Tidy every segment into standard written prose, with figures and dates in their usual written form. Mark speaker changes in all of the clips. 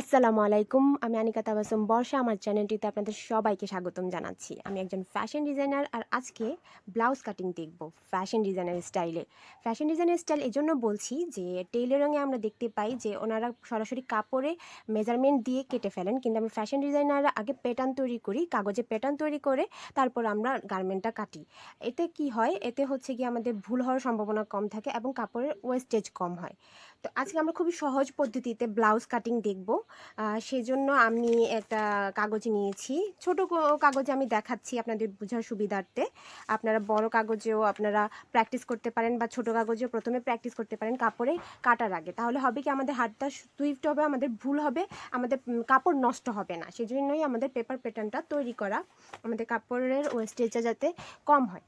Speaker 1: আসসালামু আলাইকুম, আমি আনিকা তাবাসসুম বর্ষা। আমার চ্যানেলটিতে আপনাদের সবাইকে স্বাগতম জানাচ্ছি। আমি একজন ফ্যাশন ডিজাইনার, আর আজকে ব্লাউজ কাটিং দেখব ফ্যাশন ডিজাইনার স্টাইলে। ফ্যাশন ডিজাইনার স্টাইল এজন্য বলছি যে টেইলরিংয়ে আমরা দেখতে পাই যে ওনারা সরাসরি কাপড়ে মেজারমেন্ট দিয়ে কেটে ফেলেন, কিন্তু আমি ফ্যাশন ডিজাইনাররা আগে প্যাটার্ন তৈরি করি, কাগজে প্যাটার্ন তৈরি করে তারপর আমরা গার্মেন্টটা কাটি। এতে কি হয়, এতে হচ্ছে কি আমাদের ভুল হওয়ার সম্ভাবনা কম থাকে এবং কাপড়ের ওয়েস্টেজ কম হয়। তো আজকে আমরা খুবই সহজ পদ্ধতিতে ব্লাউজ কাটিং দেখব। সেজন্য আমি একটা কাগজ নিয়েছি, ছোট কাগজে আমি দেখাচ্ছি আপনাদের বোঝার সুবিধার্থে। আপনারা বড় কাগজেও আপনারা প্র্যাকটিস করতে পারেন, বা ছোট কাগজেও প্রথমে প্র্যাকটিস করতে পারেন কাপড়ে কাটার আগে। তাহলে হবে কি, আমাদের হাতটা সুইফট হবে, আমাদের ভুল হবে, আমাদের কাপড় নষ্ট হবে না। সেজন্যই আমাদের পেপার প্যাটার্নটা তৈরি করা, আমাদের কাপড়ের ওয়েস্টেজটা যাতে কম হয়।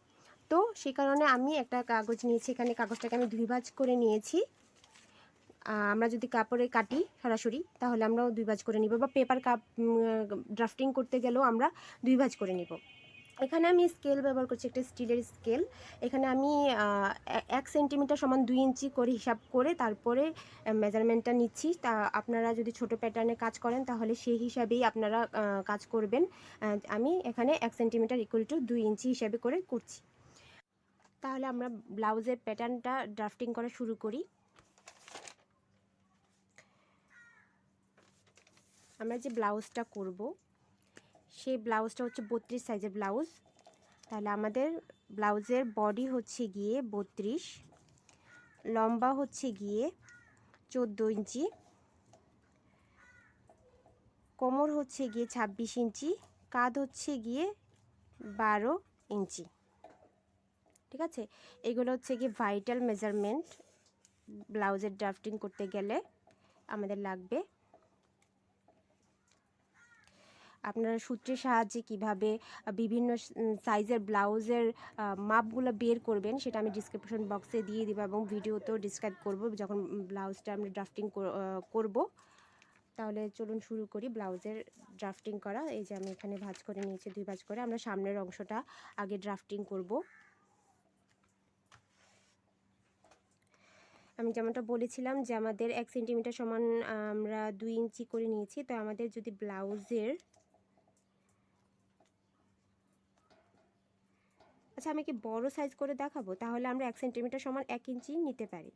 Speaker 1: তো সেই কারণে আমি একটা কাগজ নিয়েছি, এখানে কাগজটাকে আমি 2 ভাঁজ করে নিয়েছি। আমরা যদি কাপড়ে কাটি সরাসরি, তাহলে আমরাও 2 ভাঁজ করে নিব, বা পেপার ড্রাফটিং করতে গেলেও আমরা 2 ভাঁজ করে নিব। এখানে আমি স্কেল ব্যবহার করছি, একটা স্টিলের স্কেল। এখানে আমি 1 সেন্টিমিটার সমান 2 ইঞ্চি করে হিসাব করে তারপরে মেজারমেন্টটা নিচ্ছি। তা আপনারা যদি ছোট প্যাটার্নে কাজ করেন তাহলে সেই হিসাবেই আপনারা কাজ করবেন। আমি এখানে 1 সেন্টিমিটার ইকুয়াল টু 2 ইঞ্চি হিসাবে করে করছি। তাহলে আমরা ব্লাউজের প্যাটার্নটা ড্রাফটিং করা শুরু করি। আমরা যে ব্লাউজটা করব, সেই ব্লাউজটা হচ্ছে 32 সাইজের ব্লাউজ। তাহলে আমাদের ব্লাউজের বডি হচ্ছে গিয়ে 32, লম্বা হচ্ছে গিয়ে 14 ইঞ্চি, কোমর হচ্ছে গিয়ে 26 ইঞ্চি, কাঁধ হচ্ছে গিয়ে 12 ইঞ্চি। ঠিক আছে, এগুলো হচ্ছে গিয়ে ভাইটাল মেজারমেন্ট। ব্লাউজের ড্রাফটিং করতে গেলে আমাদের লাগবে। আপনারা সূত্রের সাহায্যে কিভাবে বিভিন্ন সাইজের ব্লাউজের মাপগুলো বের করবেন সেটা আমি ডিসক্রিপশন বক্সে দিয়ে দিব, এবং ভিডিওতেও ডিসক্রাইব করব যখন ব্লাউজটা আমরা ড্রাফটিং করব। তাহলে চলুন শুরু করি ব্লাউজের ড্রাফটিং করা। এই যে আমি এখানে ভাঁজ করে নিয়েছি, 2 ভাঁজ করে। আমরা সামনের অংশটা আগে ড্রাফটিং করব। আমি যেমনটা বলেছিলাম যে আমাদের 1 সেন্টিমিটার সমান আমরা 2 ইঞ্চি করে নিয়েছি। তো আমাদের যদি ব্লাউজের, আচ্ছা আমি কি বড় সাইজ করে দেখাবো, তাহলে আমরা 1 সেন্টিমিটার সমান 1 ইঞ্চি নিতে পারি।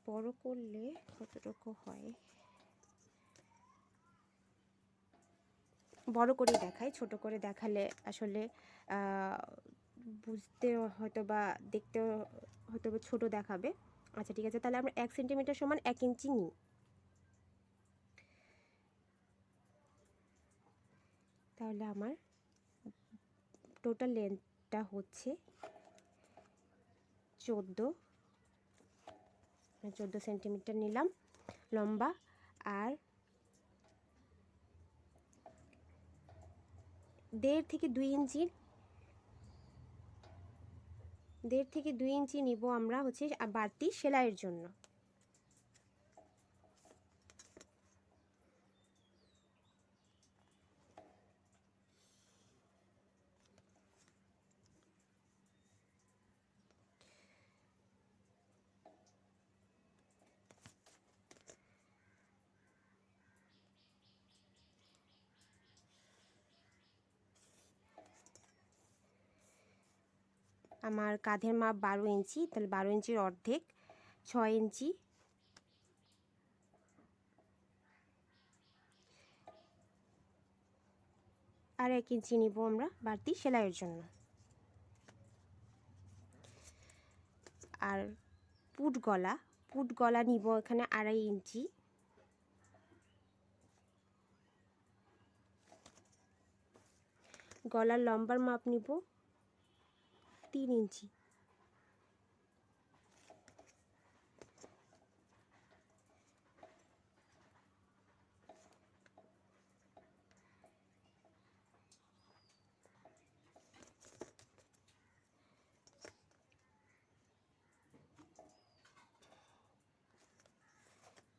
Speaker 1: বড় করলে কতটুকু হয়, বড় করেই দেখাই, ছোট করে দেখালে আসলে বুঝতে হয়তো বা দেখতে হয়তো বা ছোট দেখাবে। আচ্ছা ঠিক আছে, তাহলে আমরা 1 সেন্টিমিটার সমান 1 ইঞ্চি নিই। তাহলে আমার টোটাল লেন্থটা হচ্ছে 14 সেন্টিমিটার নিলাম লম্বা, আর 1.5 থেকে 2 ইঞ্চি নিব আমরা হচ্ছে বাড়তি সেলাইয়ের জন্য। আমার কাঁধের মাপ 12 ইঞ্চি, তাহলে 12 ইঞ্চির অর্ধেক 6 ইঞ্চি, আর 1 ইঞ্চি নিব আমরা বাড়তি সেলাইয়ের জন্য। আর পুট গলা নিব এখানে 2.5 ইঞ্চি। গলার লম্বার মাপ নিব 3 ইঞ্চি।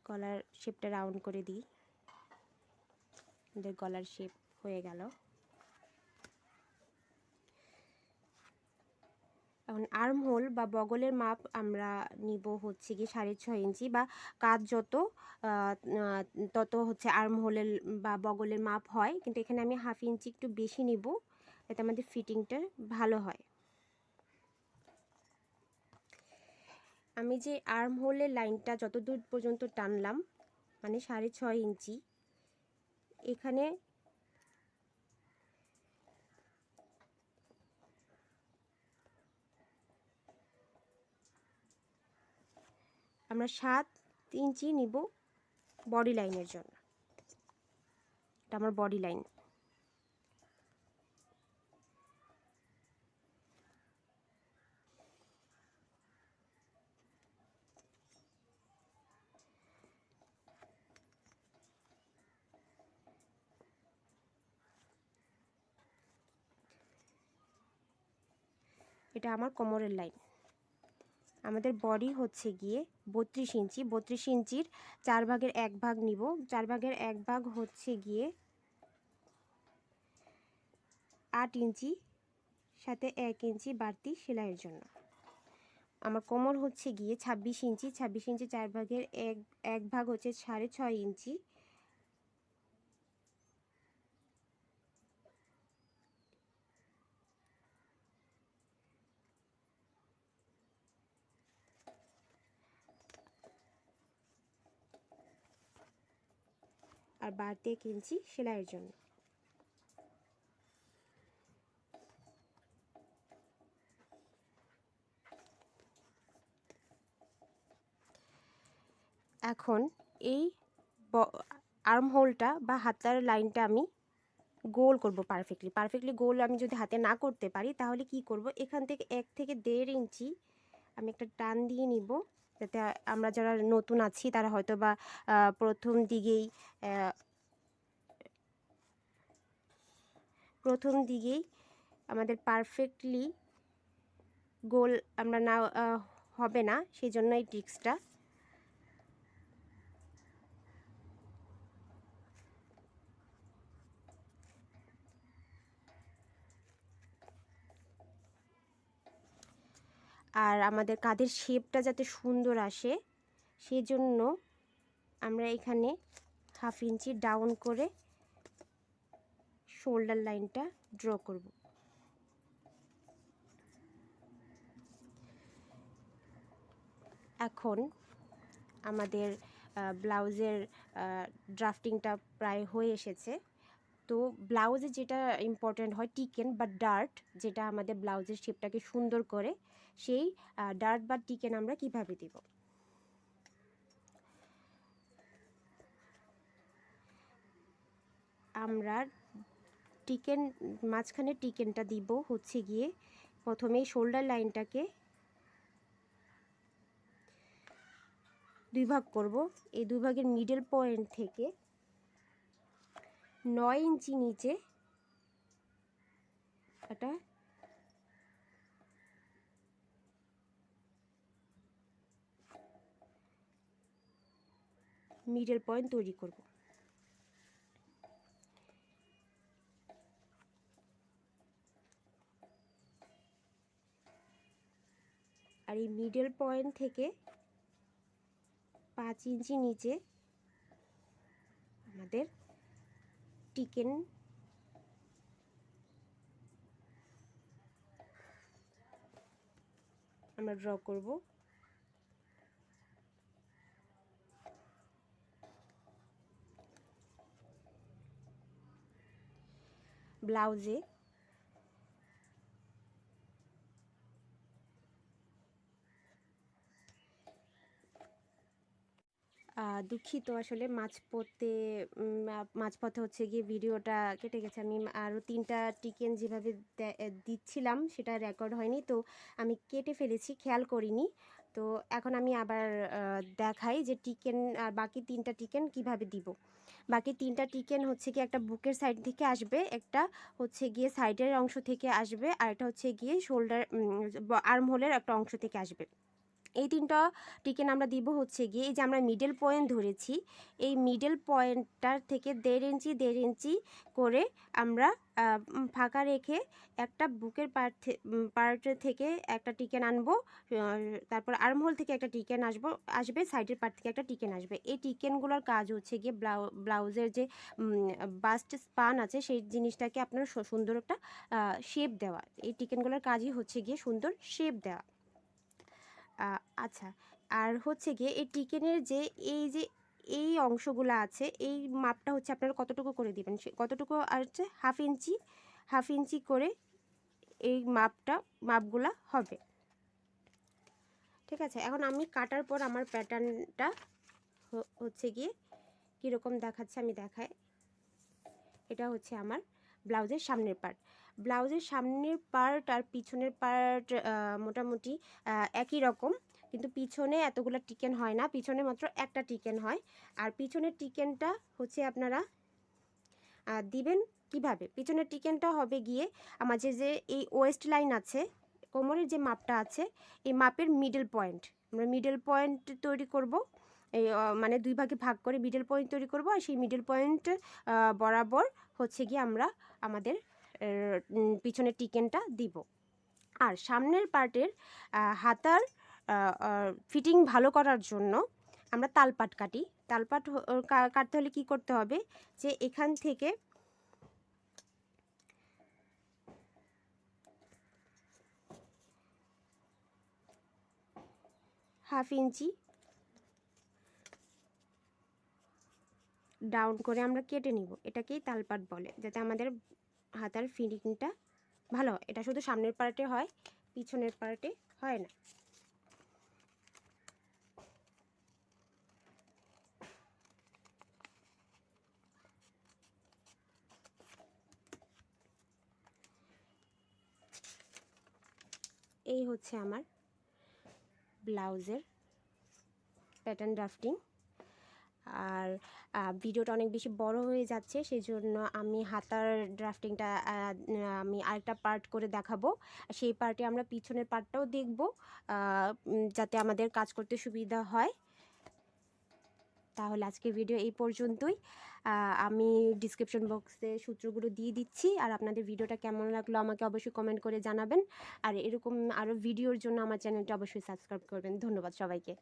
Speaker 1: গলার শেপটা রাউন্ড করে দিই, আমাদের গলার শেপ হয়ে গেল। এখন আর্ম হোল বা বগলের মাপ আমরা নিব হচ্ছে গিয়ে 6.5 ইঞ্চি, বা কাঁধ যত তত হচ্ছে আর্ম হোলের বা বগলের মাপ হয়, কিন্তু এখানে আমি 1/2 ইঞ্চি একটু বেশি নিব, যাতে আমাদের ফিটিংটা ভালো হয়। আমি যে আর্ম হোলের লাইনটা যত দূর পর্যন্ত টানলাম, মানে 6.5 ইঞ্চি, এখানে আমরা 7 ইঞ্চি নিব বডি লাইনের জন্য। এটা আমার বডি লাইন। এটা আমার কোমরের লাইন। আমাদের বডি হচ্ছে গিয়ে 32 ইঞ্চি। 32 ইঞ্চির 4 ভাগের 1 ভাগ নিব। 4 ভাগের 1 ভাগ হচ্ছে গিয়ে 8 ইঞ্চি, সাথে 1 ইঞ্চি বাড়তি সেলাইয়ের জন্য। আমার কোমর হচ্ছে গিয়ে 26 ইঞ্চি। 26 ইঞ্চি 4 ভাগের 1 ভাগ হচ্ছে 6.5 ইঞ্চি। আর বাড়তি 1 ইঞ্চি সেলাইয়ের জন্য। এখন এই আর্ম হোলটা বা হাতার লাইনটা আমি গোল করব পারফেক্টলি গোল। আমি যদি হাতে না করতে পারি তাহলে কি করব, এখান থেকে 1 থেকে 1.5 ইঞ্চি আমি একটা টান দিয়ে নিব, যাতে আমরা যারা নতুন আছি তারা হয়তো বা প্রথম দিকেই আমাদের পারফেক্টলি গোল আমরা না হবে না, সেই জন্য এই ট্রিক্সটা। আর আমাদের কাঁধের শেপটা যাতে সুন্দর আসে, সেজন্য আমরা এখানে 1/2 ইঞ্চি ডাউন করে শোল্ডার লাইনটা ড্র করব। এখন আমাদের ব্লাউজের ড্রাফটিংটা প্রায় হয়ে এসেছে। তো ব্লাউজে যেটা ইম্পর্ট্যান্ট হয় টিকেন বা ডার্ট, যেটা আমাদের ব্লাউজের শেপটাকে সুন্দর করে, সেই ডার্ট বা টিকেন আমরা কিভাবে দিব। আমরা টিকেন মাঝখানে টিকেনটা দিব হচ্ছে গিয়ে প্রথমেই শোল্ডার লাইনটাকে 2 ভাগ করব। এই 2 ভাগের মিডল পয়েন্ট থেকে 9 ইঞ্চি নিচে একটা মিডল পয়েন্ট তৈরি করব। আর এই মিডল পয়েন্ট থেকে 5 ইঞ্চি নিচে আমাদের টিকেন আমরা ড্র করব। ব্লাউজে দুঃখিত, আসলে মাঝপথে হচ্ছে গিয়ে ভিডিওটা কেটে গেছে। আমি আরও 3টা টিকেন যেভাবে দিচ্ছিলাম সেটা রেকর্ড হয়নি, তো আমি কেটে ফেলেছি, খেয়াল করিনি। তো এখন আমি আবার দেখাই যে টিকেন আর বাকি 3টা টিকেন কিভাবে দিব। বাকি 3টা টিকেন হচ্ছে গিয়ে একটা বুকের সাইড থেকে আসবে, একটা হচ্ছে গিয়ে সাইডের অংশ থেকে আসবে, আর একটা হচ্ছে গিয়ে শোল্ডার আর্ম হোলের একটা অংশ থেকে আসবে। এই 3টা টিকেন আমরা দিব হচ্ছে গিয়ে এই যে আমরা মিডল পয়েন্ট ধরেছি, এই মিডল পয়েন্টটার থেকে 1.5 ইঞ্চি করে আমরা ফাঁকা রেখে একটা বুকের পার্ট থেকে একটা টিকেন আনবো, তারপর আর্মহোল থেকে একটা টিকেন আসবে, সাইডের পার্ট থেকে একটা টিকেন আসবে। এই টিকেনগুলোর কাজ হচ্ছে গিয়ে ব্লাউজের যে বাস্ট স্পান আছে সেই জিনিসটাকে আপনার সুন্দর একটা শেপ দেওয়া। এই টিকেনগুলোর কাজই হচ্ছে গিয়ে সুন্দর শেপ দেওয়া। আচ্ছা, আর হচ্ছে গিয়ে এই টিকেনের যে এই অংশগুলো আছে, এই মাপটা হচ্ছে আপনারা কতটুকু করে দিবেন, কতটুকু আর হচ্ছে হাফ ইঞ্চি করে এই মাপগুলা হবে। ঠিক আছে, এখন আমি কাটার পর আমার প্যাটার্নটা হচ্ছে গিয়ে কীরকম দেখাচ্ছে আমি দেখাই। এটা হচ্ছে আমার ব্লাউজের সামনের পার্ট। ব্লাউজের সামনের পার্ট আর পিছনের পার্ট মোটামুটি একই রকম, কিন্তু পিছনে এতগুলো টিকেন হয় না, পিছনে মাত্র একটা টিকেন হয়। আর পিছনের টিকেনটা হচ্ছে আপনারা দিবেন কিভাবে? পিছনের টিকেনটা হবে গিয়ে আমার যে এই ওয়েস্ট লাইন আছে, কোমরের যে মাপটা আছে, এই মাপের মিডল পয়েন্ট, আমরা মিডল পয়েন্ট তৈরি করব। এই মানে 2 ভাগে ভাগ করে মিডল পয়েন্ট তৈরি করব, আর সেই মিডল পয়েন্ট বরাবর হচ্ছে গিয়ে আমরা আমাদের পিছনের টিকেনটা দিব। আর সামনের পার্টের হাতার ফিটিং ভালো করার জন্য আমরা তালপাট কাটি। তালপাট কাটতে হলে কি করতে হবে, যে এখান থেকে হাফ ইঞ্চি ডাউন করে আমরা কেটে নিব। এটাকেই তালপাট বলে, যাতে আমাদের হাতার ফিটিংটা ভালো হয়। এটা শুধু সামনের পার্টে হয়, পিছনের পার্টে হয় না। এই হচ্ছে আমার ব্লাউজের প্যাটার্ন ড্রাফটিং। আর ভিডিওটা অনেক বেশি বড় হয়ে যাচ্ছে, সেই জন্য আমি হাতার ড্রাফটিংটা আমি আরেকটা পার্ট করে দেখাবো। সেই পার্টে আমরা পিছনের পার্টটাও দেখব, যাতে আমাদের কাজ করতে সুবিধা হয়। তাহলে আজকের ভিডিও এই পর্যন্তই। আমি ডিসক্রিপশন বক্সে সূত্রগুলো দিয়ে দিচ্ছি, আর আপনাদের ভিডিওটা কেমন লাগলো আমাকে অবশ্যই কমেন্ট করে জানাবেন। আর এরকম আরও ভিডিওর জন্য আমার চ্যানেলটা অবশ্যই সাবস্ক্রাইব করবেন। ধন্যবাদ সবাইকে।